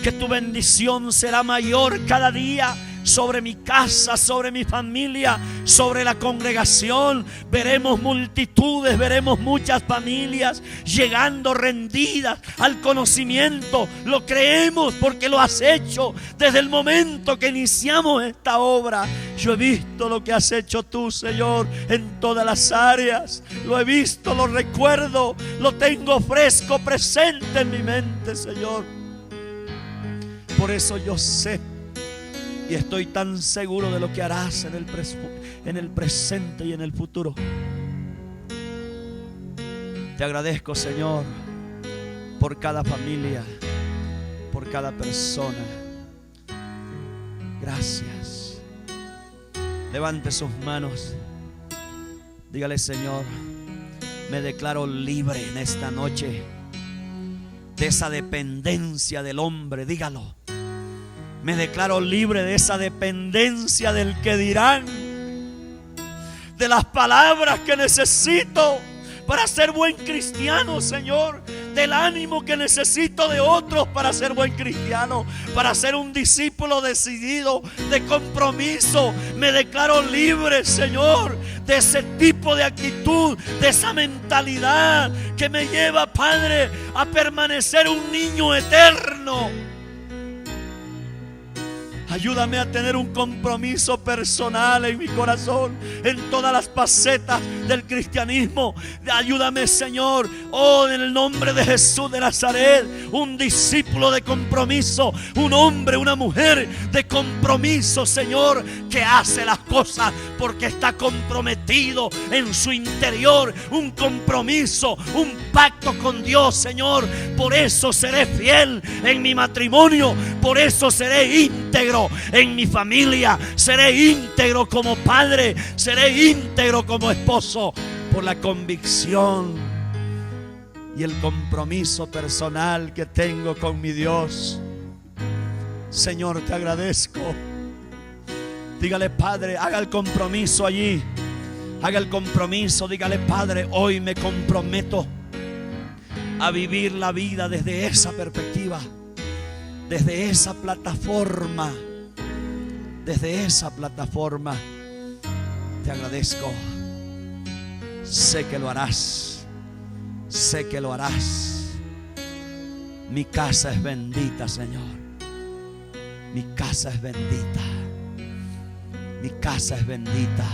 que tu bendición será mayor cada día sobre mi casa, sobre mi familia, sobre la congregación. Veremos multitudes, veremos muchas familias llegando rendidas al conocimiento. Lo creemos porque lo has hecho desde el momento que iniciamos esta obra. Yo he visto lo que has hecho tú, Señor, en todas las áreas. Lo he visto, lo recuerdo, lo tengo fresco, presente en mi mente, Señor. Por eso yo sé y estoy tan seguro de lo que harás en el presente y en el futuro. Te agradezco, Señor, por cada familia, por cada persona. Gracias. Levante sus manos. Dígale: Señor, me declaro libre en esta noche de esa dependencia del hombre. Dígalo. Me declaro libre de esa dependencia del que dirán, de las palabras que necesito para ser buen cristiano, Señor, del ánimo que necesito de otros para ser buen cristiano, para ser un discípulo decidido, de compromiso. Me declaro libre, Señor, de ese tipo de actitud, de esa mentalidad que me lleva, Padre, a permanecer un niño eterno. Ayúdame a tener un compromiso personal en mi corazón, en todas las facetas del cristianismo. Ayúdame, Señor, oh, en el nombre de Jesús de Nazaret, un discípulo de compromiso, un hombre, una mujer de compromiso, Señor, que hace las cosas porque está comprometido en su interior, un compromiso, un pacto con Dios, Señor. Por eso seré fiel en mi matrimonio, por eso seré íntegro en mi familia, seré íntegro como padre, seré íntegro como esposo, por la convicción y el compromiso personal que tengo con mi Dios. Señor, te agradezco. Dígale, Padre, haga el compromiso allí. Haga el compromiso, dígale, Padre, hoy me comprometo a vivir la vida desde esa perspectiva, desde esa plataforma, desde esa plataforma. Te agradezco. Sé que lo harás, sé que lo harás. Mi casa es bendita, Señor. Mi casa es bendita. Mi casa es bendita.